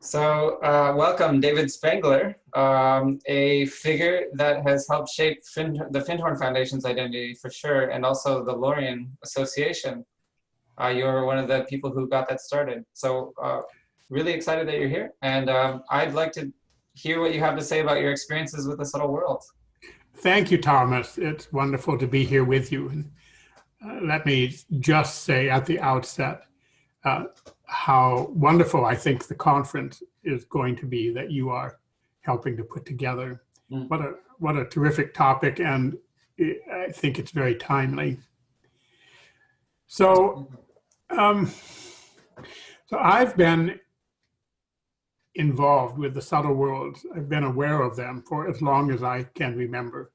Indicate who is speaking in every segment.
Speaker 1: Welcome, David Spangler, a figure that has helped shape the Findhorn Foundation's identity for sure, and also the Lorien Association. You're one of the people who got that started. Really excited that you're here, and I'd like to hear what you have to say about your experiences with the subtle world.
Speaker 2: Thank you, Thomas. It's wonderful to be here with you. And let me just say at the outset how wonderful I think the conference is going to be that you are helping to put together. What a terrific topic, and I think it's very timely. So I've been involved with the subtle worlds. I've been aware of them for as long as I can remember.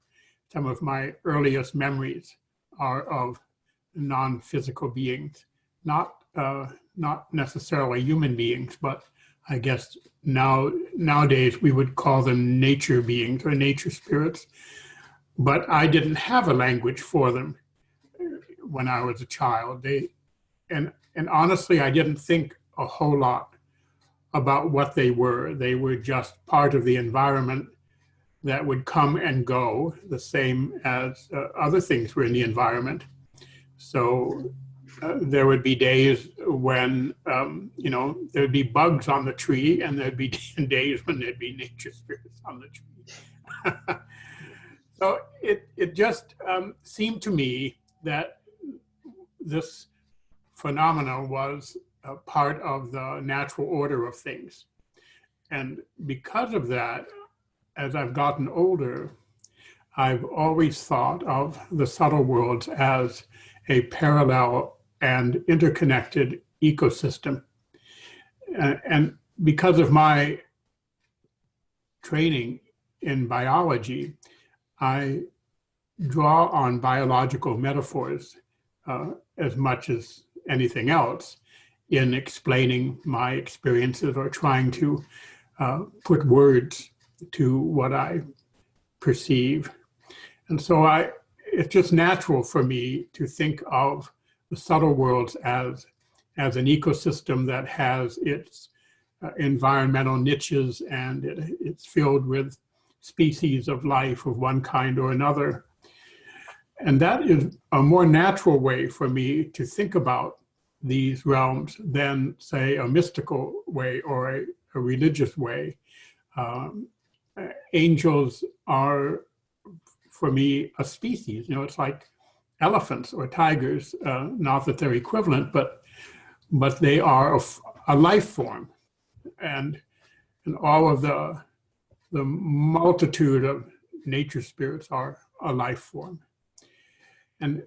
Speaker 2: Some of my earliest memories are of non-physical beings, not necessarily human beings, but I guess nowadays we would call them nature beings or nature spirits. But I didn't have a language for them when I was a child. And honestly, I didn't think a whole lot about what they were. They were just part of the environment that would come and go, the same as other things were in the environment. So there would be days when, there'd be bugs on the tree, and there'd be days when there'd be nature spirits on the tree. So it just seemed to me that this phenomena was a part of the natural order of things. And because of that, as I've gotten older, I've always thought of the subtle worlds as a parallel and interconnected ecosystem. And because of my training in biology, I draw on biological metaphors as much as anything else in explaining my experiences or trying to put words to what I perceive. And so it's just natural for me to think of the subtle worlds as an ecosystem that has its environmental niches, and it's filled with species of life of one kind or another. And that is a more natural way for me to think about these realms than, say, a mystical way or a religious way. Angels are, for me, a species. It's like elephants or tigers, not that they're equivalent, but they are a life form. And all of the multitude of nature spirits are a life form. And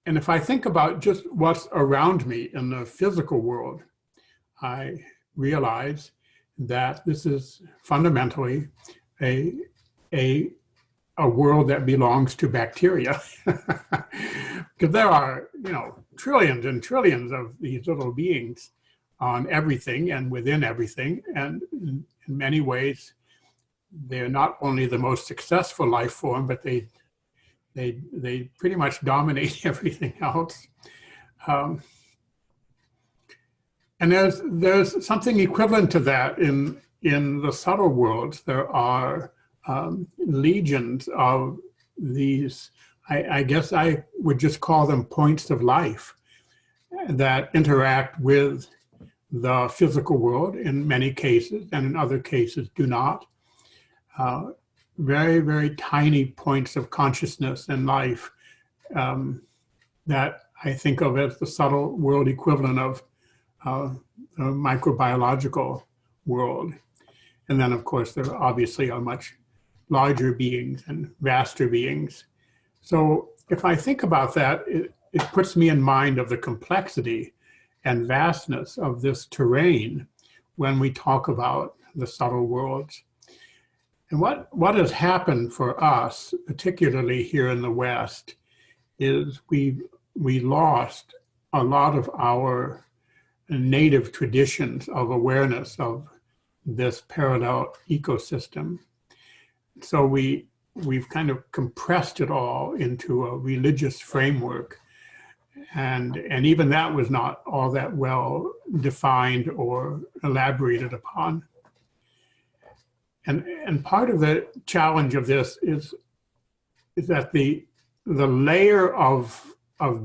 Speaker 2: if I think about just what's around me in the physical world, I realize that this is fundamentally a world that belongs to bacteria. Because there are, trillions and trillions of these little beings on everything and within everything. And in many ways, they're not only the most successful life form, but they pretty much dominate everything else. And there's something equivalent to that in the subtle worlds. There are legions of these, I guess I would just call them points of life that interact with the physical world in many cases, and in other cases do not. Very, very tiny points of consciousness and life that I think of as the subtle world equivalent of the microbiological world. And then, of course, there obviously are much larger beings and vaster beings. So if I think about that, it puts me in mind of the complexity and vastness of this terrain when we talk about the subtle worlds. And what has happened for us, particularly here in the West, is we lost a lot of our native traditions of awareness of this parallel ecosystem. So we've kind of compressed it all into a religious framework. And even that was not all that well defined or elaborated upon. And part of the challenge of this is that the layer of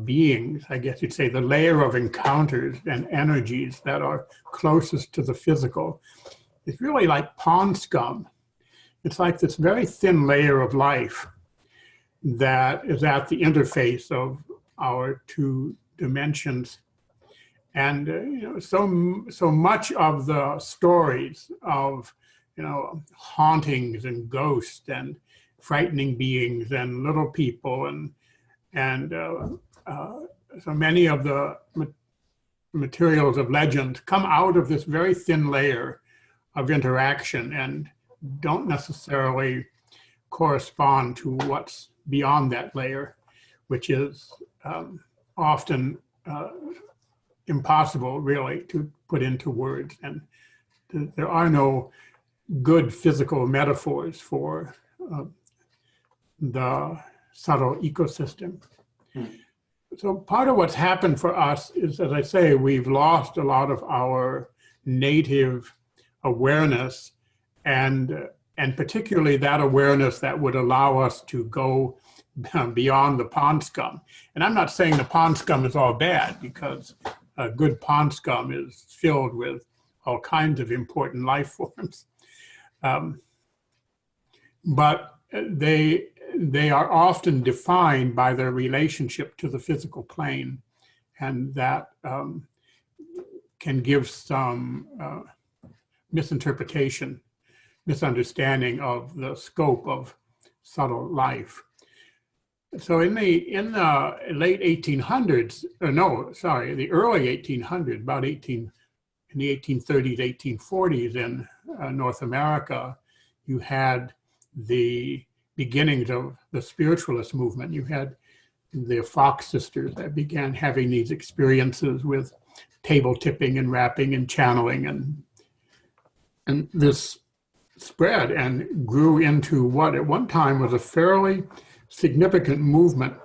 Speaker 2: beings, I guess you'd say, the layer of encounters and energies that are closest to the physical, is really like pond scum. It's like this very thin layer of life that is at the interface of our two dimensions. And so much of the stories of hauntings and ghosts and frightening beings and little people and so many of the materials of legend come out of this very thin layer of interaction and don't necessarily correspond to what's beyond that layer, which is often impossible really to put into words. And there are no good physical metaphors for the subtle ecosystem. So part of what's happened for us is, as I say, we've lost a lot of our native awareness, and particularly that awareness that would allow us to go beyond the pond scum. And I'm not saying the pond scum is all bad, because a good pond scum is filled with all kinds of important life forms. But they are often defined by their relationship to the physical plane, and that can give some misunderstanding of the scope of subtle life. So in the late 1800s, the early 1800s, in the 1830s, 1840s in North America, you had the beginnings of the spiritualist movement. You had the Fox sisters that began having these experiences with table tipping and rapping and channeling, and this spread and grew into what at one time was a fairly significant movement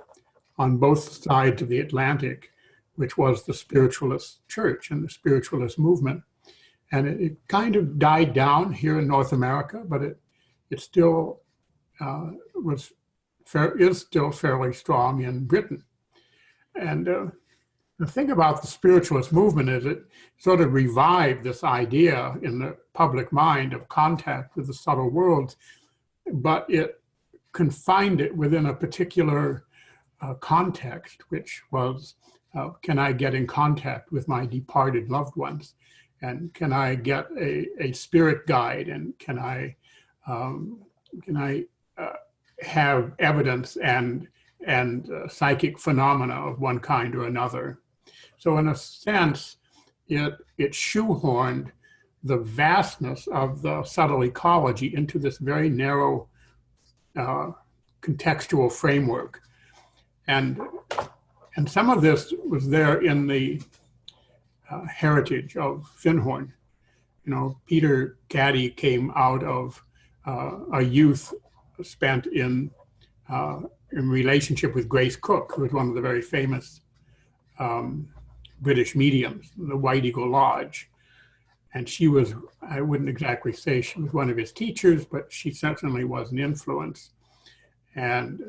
Speaker 2: on both sides of the Atlantic, which was the spiritualist church and the spiritualist movement. And it kind of died down here in North America, but it still is still fairly strong in Britain. And the thing about the spiritualist movement is it sort of revived this idea in the public mind of contact with the subtle worlds, but it confined it within a particular context, which was, can I get in contact with my departed loved ones? And can I get a spirit guide? And can I have evidence and psychic phenomena of one kind or another? So in a sense, it shoehorned the vastness of the subtle ecology into this very narrow contextual framework. And some of this was there in the heritage of Findhorn. Peter Caddy came out of a youth spent in relationship with Grace Cook, who was one of the very famous British mediums, the White Eagle Lodge. And she was, I wouldn't exactly say she was one of his teachers, but she certainly was an influence. And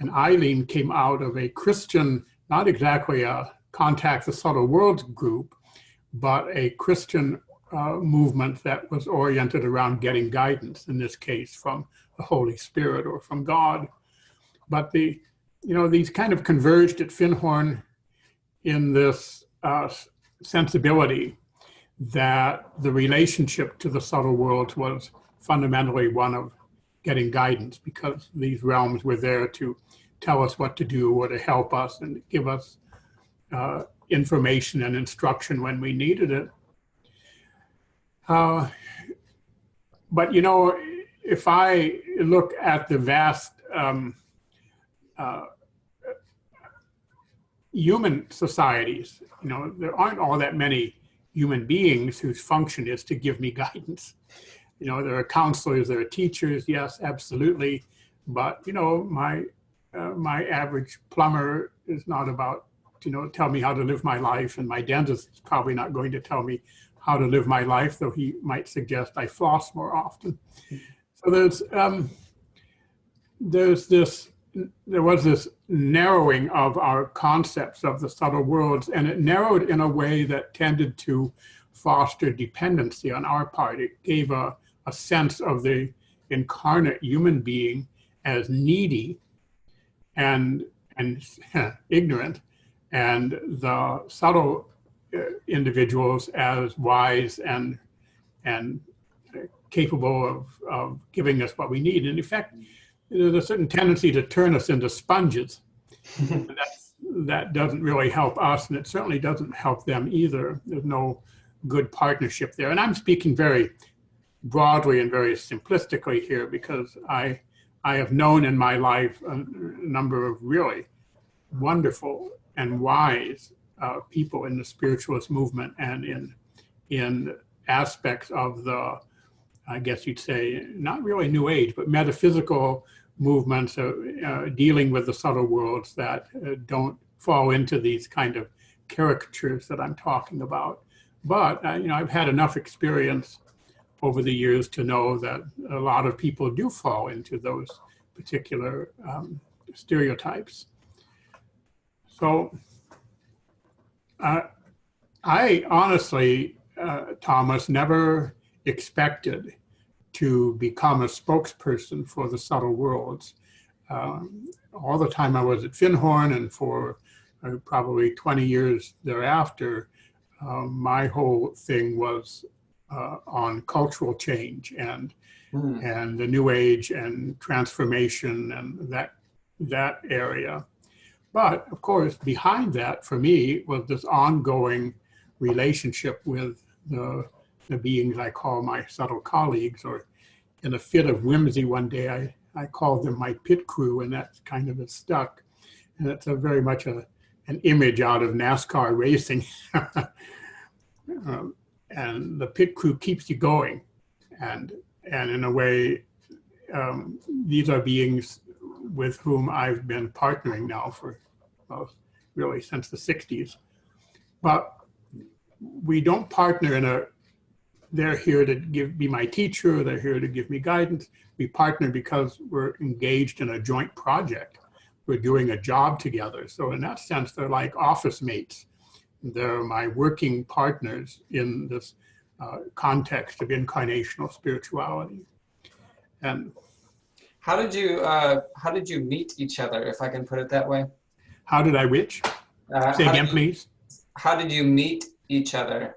Speaker 2: Eileen came out of a Christian, not exactly a Contact the Subtle Worlds group, but a Christian movement that was oriented around getting guidance, in this case from the Holy Spirit or from God. But these kind of converged at Findhorn in this sensibility that the relationship to the subtle worlds was fundamentally one of getting guidance, because these realms were there to tell us what to do or to help us and give us information and instruction when we needed it. But if I look at the vast human societies, there aren't all that many human beings whose function is to give me guidance. There are counselors, there are teachers, yes, absolutely. But, my average plumber is not about tell me how to live my life, and my dentist is probably not going to tell me how to live my life, though he might suggest I floss more often. So there was this narrowing of our concepts of the subtle worlds, and it narrowed in a way that tended to foster dependency on our part. It gave a sense of the incarnate human being as needy and ignorant, and the subtle individuals as wise and capable of giving us what we need. And in fact, there's a certain tendency to turn us into sponges. That doesn't really help us, and it certainly doesn't help them either. There's no good partnership there. And I'm speaking very broadly and very simplistically here, because I have known in my life a number of really wonderful and wise people in the spiritualist movement, and in aspects of the, I guess you'd say, not really New Age, but metaphysical movements dealing with the subtle worlds that don't fall into these kind of caricatures that I'm talking about. But I've had enough experience over the years to know that a lot of people do fall into those particular stereotypes. So I honestly, Thomas, never expected to become a spokesperson for the subtle worlds. All the time I was at Findhorn, and for probably 20 years thereafter, my whole thing was on cultural change and the New Age and transformation and that area. But of course, behind that for me was this ongoing relationship with the beings I call my subtle colleagues, or in a fit of whimsy one day, I called them my pit crew, and that kind of has stuck. And it's very much an image out of NASCAR racing. And the pit crew keeps you going. And in a way, these are beings with whom I've been partnering now for, well, really since the 60s. But we don't partner they're here to be my teacher, they're here to give me guidance. We partner because we're engaged in a joint project. We're doing a job together. So in that sense, they're like office mates. They're my working partners in this context of incarnational spirituality. And
Speaker 1: how did you meet each other, if I can put it that way?
Speaker 2: How did I which? Say again, please.
Speaker 1: How did you meet each other?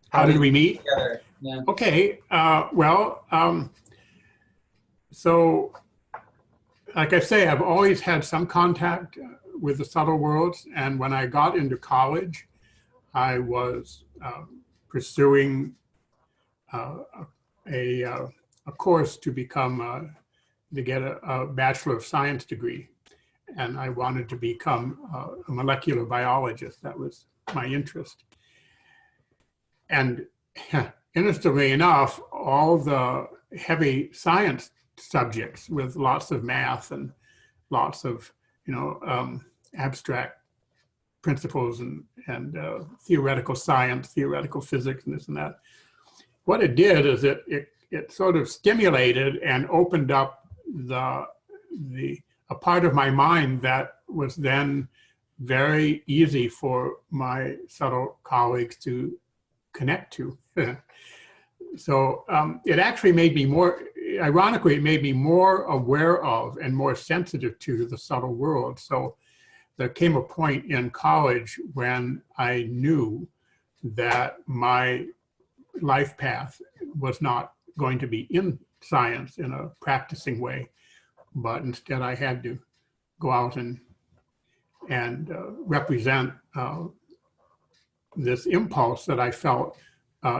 Speaker 2: How did we meet?
Speaker 1: Together? Yeah.
Speaker 2: Okay. So like I say, I've always had some contact with the subtle worlds. And when I got into college, I was pursuing a course to get a Bachelor of Science degree. And I wanted to become a molecular biologist. That was my interest. And interestingly enough, all the heavy science subjects with lots of math and lots of, abstract principles and theoretical science, theoretical physics, and this and that. What it did is it sort of stimulated and opened up a part of my mind that was then very easy for my subtle colleagues to connect to. So it actually made me ironically, it made me more aware of and more sensitive to the subtle world. So there came a point in college when I knew that my life path was not going to be in science in a practicing way, but instead I had to go out and represent this impulse that I felt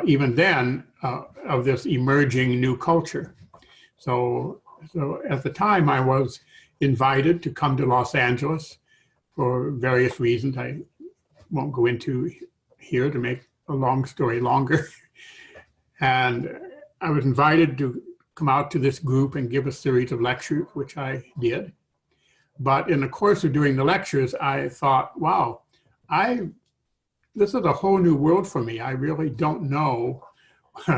Speaker 2: even then of this emerging new culture. So at the time I was invited to come to Los Angeles for various reasons I won't go into here to make a long story longer. And I was invited to come out to this group and give a series of lectures, which I did. But in the course of doing the lectures, I thought, wow, this is a whole new world for me. I really don't know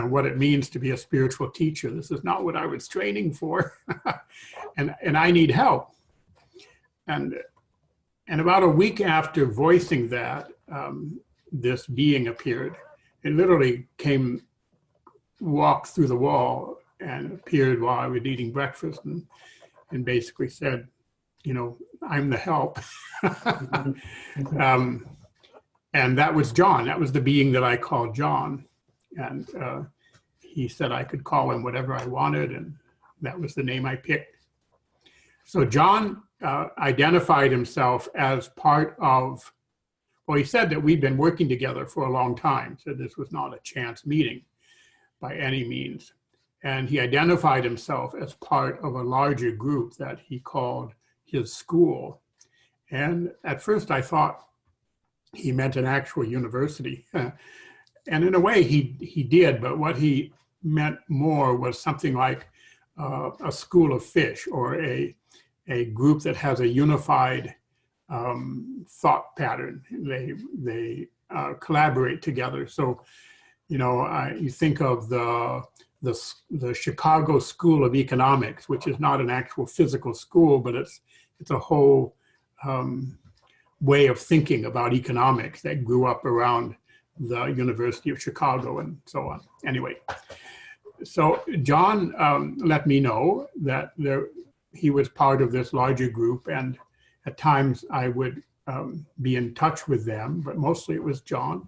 Speaker 2: what it means to be a spiritual teacher. This is not what I was training for. and I need help. And about a week after voicing that, this being appeared. It literally walked through the wall and appeared while I was eating breakfast and basically said, you know, I'm the help. And that was John. That was the being that I called John. And he said I could call him whatever I wanted, and that was the name I picked. So John identified himself as part of, well, he said that we'd been working together for a long time, so this was not a chance meeting by any means. And he identified himself as part of a larger group that he called his school. And at first I thought he meant an actual university. And in a way he did, but what he meant more was something like a school of fish, or a group that has a unified thought pattern. They collaborate together. So, you know, you think of the Chicago School of Economics, which is not an actual physical school, but it's a whole way of thinking about economics that grew up around the University of Chicago and so on. Anyway, so John let me know that he was part of this larger group, and at times I would be in touch with them, but mostly it was John.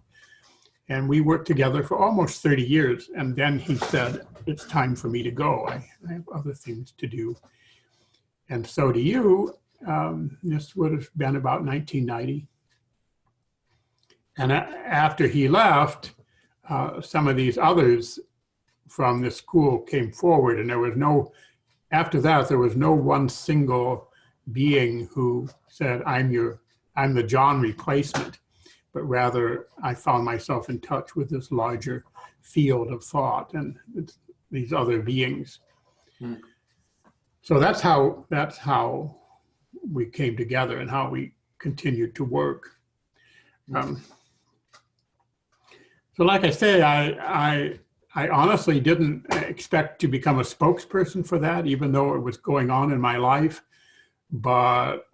Speaker 2: And we worked together for almost 30 years. And then he said, it's time for me to go. I have other things to do. And so do you. This would have been about 1990. And after he left, some of these others from the school came forward, and after that, there was no one single being who said, I'm the John replacement, but rather I found myself in touch with this larger field of thought and these other beings. Hmm. So that's how we came together and how we continued to work. So like I say, I honestly didn't expect to become a spokesperson for that, even though it was going on in my life. But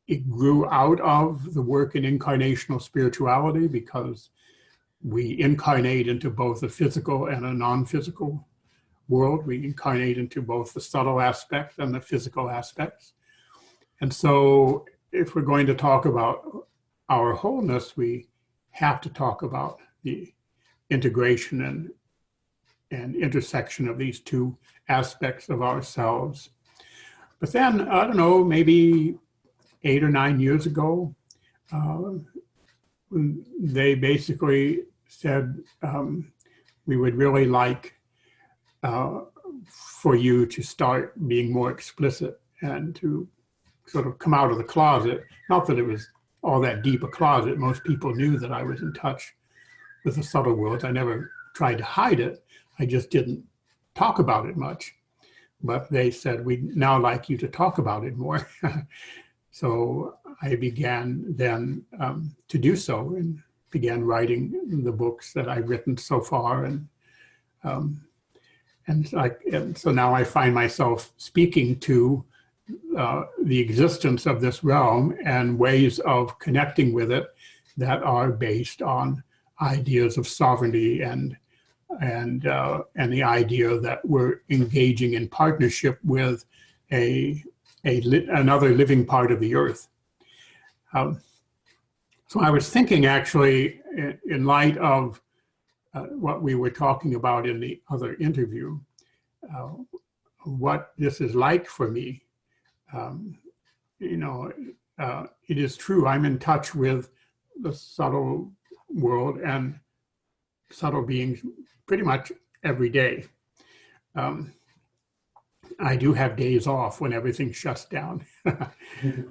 Speaker 2: it grew out of the work in incarnational spirituality, because we incarnate into both a physical and a non-physical world. We incarnate into both the subtle aspects and the physical aspects. And so if we're going to talk about our wholeness, we have to talk about the integration and intersection of these two aspects of ourselves. But then, I don't know, maybe 8 or 9 years ago, they basically said, we would really like for you to start being more explicit and to sort of come out of the closet. Not that it was all that deep a closet. Most people knew that I was in touch with the subtle worlds. I never tried to hide it. I just didn't talk about it much. But they said, we'd now like you to talk about it more. So I began then to do so, and began writing the books that I've written so far. And so now I find myself speaking to the existence of this realm and ways of connecting with it that are based on ideas of sovereignty and the idea that we're engaging in partnership with another living part of the earth. So I was thinking, actually, in light of what we were talking about in the other interview, what this is like for me. It is true, I'm in touch with the subtle world and subtle beings pretty much every day. I do have days off when everything shuts down,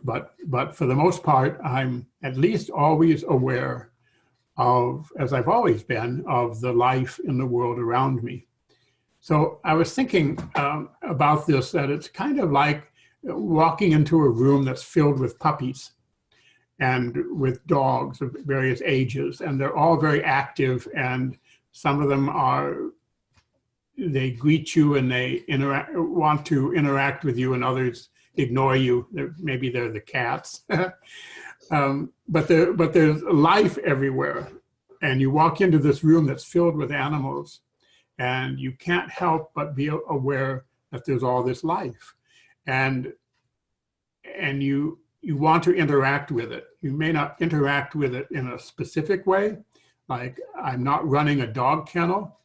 Speaker 2: but for the most part, I'm at least always aware of, as I've always been, of the life in the world around me. So I was thinking about this, that it's kind of like walking into a room that's filled with puppies. and with dogs of various ages, and they're all very active, and some of them they greet you and they want to interact with you, and others ignore you. Maybe they're the cats. But there's life everywhere. And you walk into this room that's filled with animals, and you can't help but be aware that there's all this life. And you want to interact with it. You may not interact with it in a specific way, like I'm not running a dog kennel,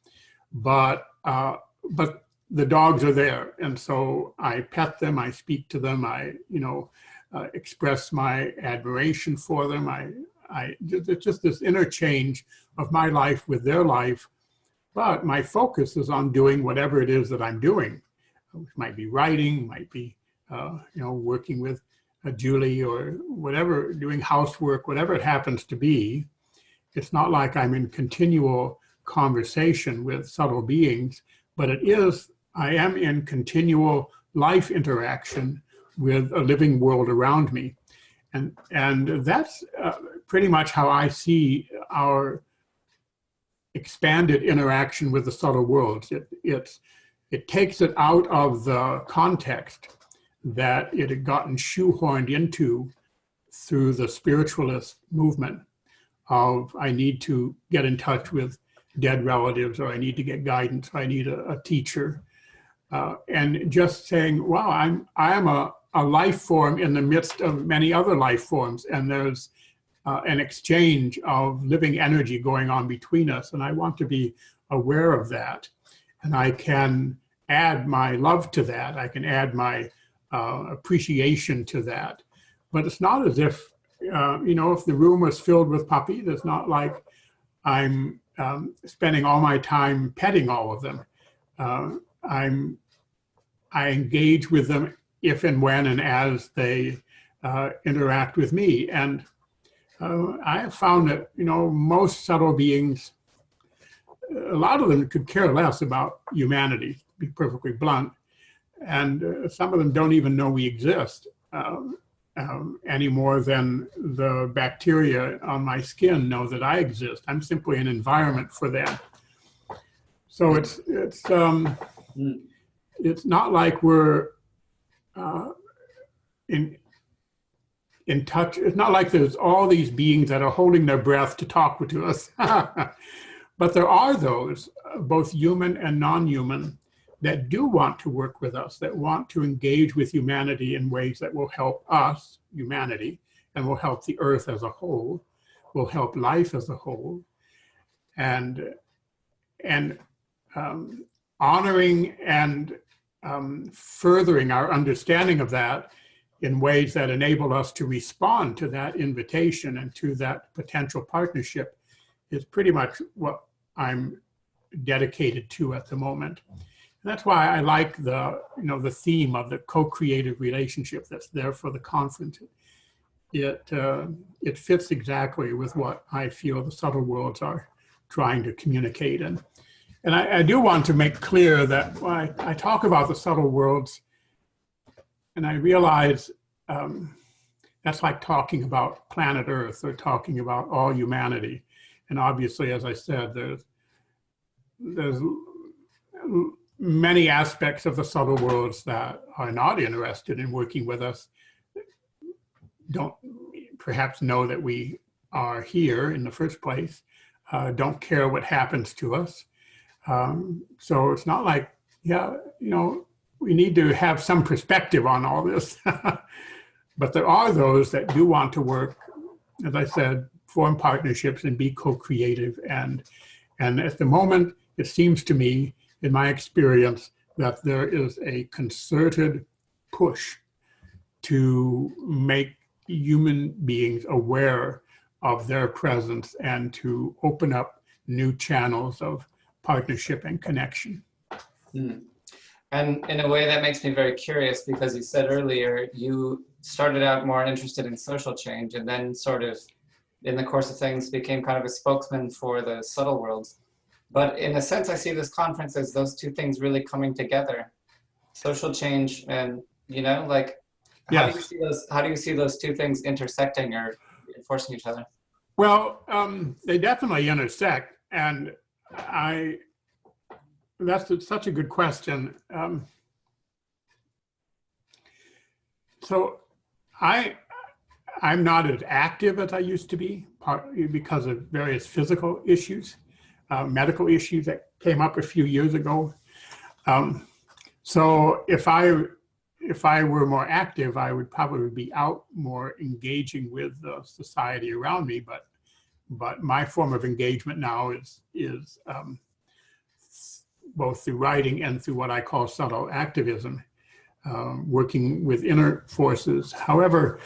Speaker 2: but the dogs are there, and so I pet them, I speak to them, I express my admiration for them. It's just this interchange of my life with their life, but my focus is on doing whatever it is that I'm doing. It might be writing, might be working with Julie or whatever, doing housework, whatever it happens to be. It's not like I'm in continual conversation with subtle beings, but I am in continual life interaction with a living world around me. And that's pretty much how I see our expanded interaction with the subtle worlds. It takes it out of the context that it had gotten shoehorned into through the spiritualist movement of I need to get in touch with dead relatives, or I need to get guidance, or I need a teacher. And just saying, wow, I am a life form in the midst of many other life forms, and there's an exchange of living energy going on between us, and I want to be aware of that. And I can add my love to that. I can add my appreciation to that. But it's not as if, if the room was filled with puppies, it's not like I'm spending all my time petting all of them. I engage with them if and when and as they interact with me. And I have found that, most subtle beings, a lot of them could care less about humanity, to be perfectly blunt. And some of them don't even know we exist any more than the bacteria on my skin know that I exist. I'm simply an environment for them. So it's not like we're in touch. It's not like there's all these beings that are holding their breath to talk to us. But there are those, both human and non-human, that do want to work with us, that want to engage with humanity in ways that will help us, humanity, and will help the earth as a whole, will help life as a whole, and honoring and furthering our understanding of that in ways that enable us to respond to that invitation and to that potential partnership is pretty much what I'm dedicated to at the moment. And that's why I like the theme of the co-creative relationship that's there for the conference. It fits exactly with what I feel the subtle worlds are trying to communicate. And I do want to make clear that when I talk about the subtle worlds, and I realize that's like talking about planet Earth or talking about all humanity. And obviously, as I said, there's many aspects of the subtle worlds that are not interested in working with us, don't perhaps know that we are here in the first place, don't care what happens to us. So it's not like, we need to have some perspective on all this. But there are those that do want to work, as I said, form partnerships and be co-creative. And at the moment, it seems to me, in my experience, that there is a concerted push to make human beings aware of their presence and to open up new channels of partnership and connection.
Speaker 1: Mm. And in a way that makes me very curious, because you said earlier you started out more interested in social change and then sort of in the course of things became kind of a spokesman for the subtle worlds. But in a sense, I see this conference as those two things really coming together, social change and, how do you see those two things intersecting, or reinforcing each other?
Speaker 2: Well, they definitely intersect, and that's such a good question. So I'm not as active as I used to be, partly because of various physical issues, medical issues that came up a few years ago. So if I were more active, I would probably be out more engaging with the society around me. But my form of engagement now is both through writing and through what I call subtle activism, working with inner forces. However,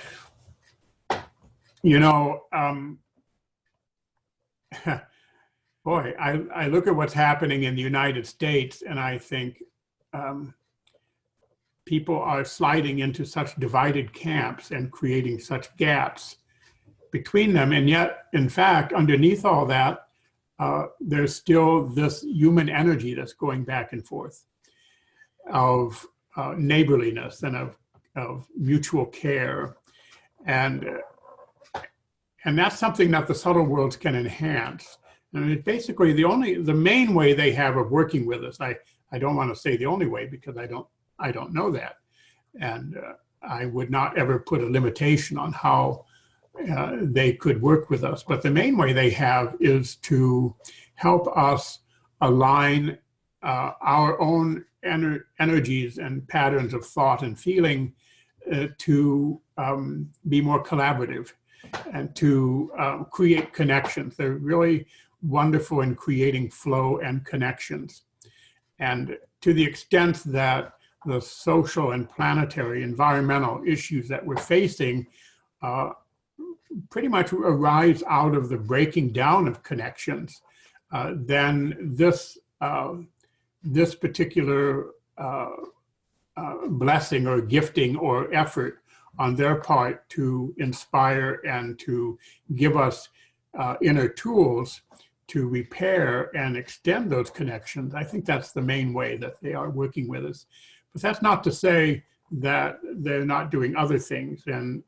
Speaker 2: boy, I look at what's happening in the United States, and I think people are sliding into such divided camps and creating such gaps between them. And yet, in fact, underneath all that, there's still this human energy that's going back and forth of neighborliness and of mutual care. And that's something that the subtle worlds can enhance. And it's basically the main way they have of working with us. I don't want to say the only way, because I don't know that. And I would not ever put a limitation on how they could work with us. But the main way they have is to help us align our own energies and patterns of thought and feeling to be more collaborative and to create connections. They're really wonderful in creating flow and connections. And to the extent that the social and planetary environmental issues that we're facing pretty much arise out of the breaking down of connections, then this particular blessing or gifting or effort on their part to inspire and to give us inner tools to repair and extend those connections, I think that's the main way that they are working with us. But that's not to say that they're not doing other things and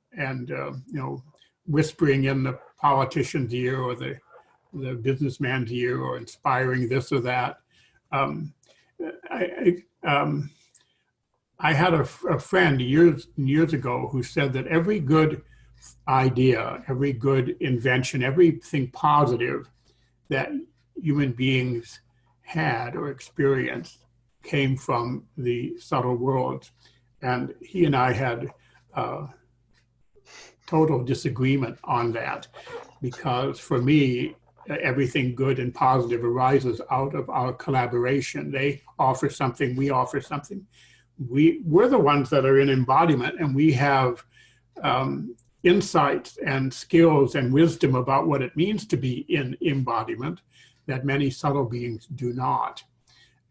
Speaker 2: whispering in the politician's ear or the businessman's ear or inspiring this or that. I had a friend years ago who said that every good idea, every good invention, everything positive that human beings had or experienced came from the subtle worlds. And he and I had total disagreement on that, because for me, everything good and positive arises out of our collaboration. They offer something, we offer something. We're the ones that are in embodiment, and we have insights and skills and wisdom about what it means to be in embodiment that many subtle beings do not.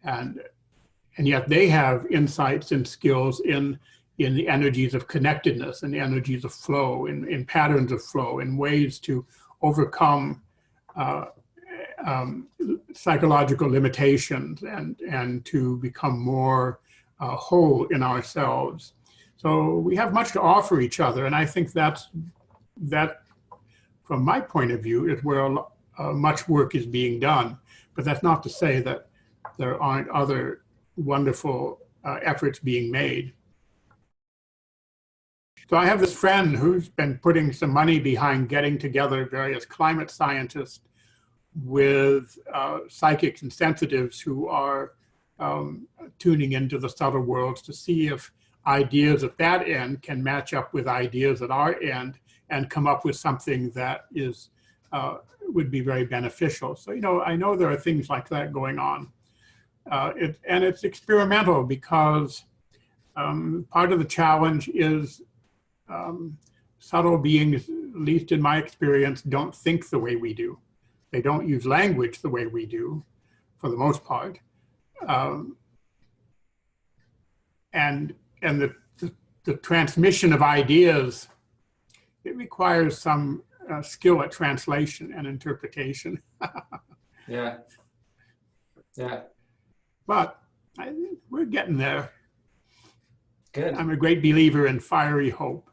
Speaker 2: And yet they have insights and skills in the energies of connectedness and the energies of flow, in patterns of flow, in ways to overcome psychological limitations and to become more whole in ourselves. So we have much to offer each other, and I think that from my point of view is where much work is being done. But that's not to say that there aren't other wonderful efforts being made. So I have this friend who's been putting some money behind getting together various climate scientists with psychics and sensitives who are tuning into the subtle worlds to see if ideas at that end can match up with ideas at our end and come up with something that would be very beneficial. So, I know there are things like that going on. And it's experimental, because part of the challenge is subtle beings, at least in my experience, don't think the way we do. They don't use language the way we do, for the most part. And the transmission of ideas, it requires some skill at translation and interpretation.
Speaker 1: Yeah.
Speaker 2: But we're getting there.
Speaker 1: Good.
Speaker 2: I'm a great believer in fiery hope.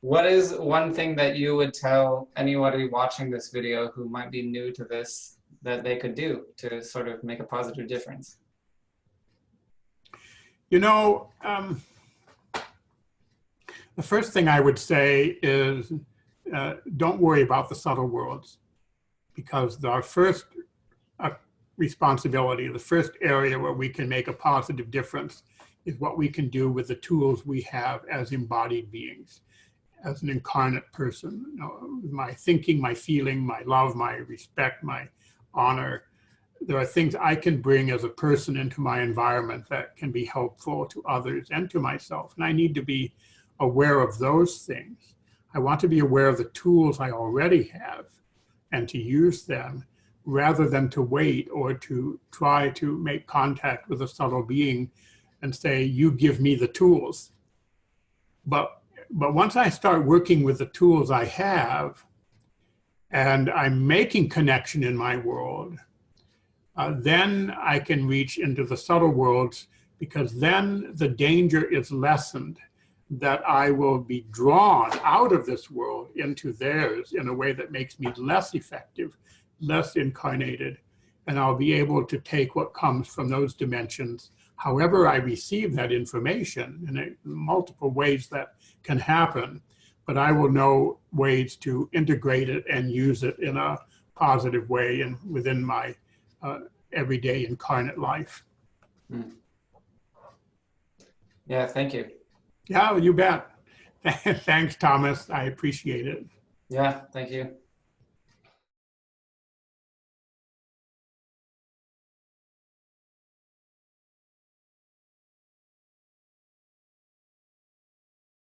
Speaker 1: What is one thing that you would tell anybody watching this video who might be new to this that they could do to sort of make a positive difference?
Speaker 2: You know, the first thing I would say is don't worry about the subtle worlds, because our first responsibility, the first area where we can make a positive difference is what we can do with the tools we have as embodied beings, as an incarnate person. You know, my thinking, my feeling, my love, my respect, my honor. There are things I can bring as a person into my environment that can be helpful to others and to myself. And I need to be aware of those things. I want to be aware of the tools I already have and to use them rather than to wait or to try to make contact with a subtle being and say, you give me the tools. But once I start working with the tools I have and I'm making connection in my world, then I can reach into the subtle worlds, because then the danger is lessened that I will be drawn out of this world into theirs in a way that makes me less effective, less incarnated, and I'll be able to take what comes from those dimensions, however I receive that information, in multiple ways that can happen, but I will know ways to integrate it and use it in a positive way and within my everyday incarnate life.
Speaker 1: Yeah, thank you.
Speaker 2: Yeah, you bet. Thanks, Thomas. I appreciate it.
Speaker 1: Yeah, thank you.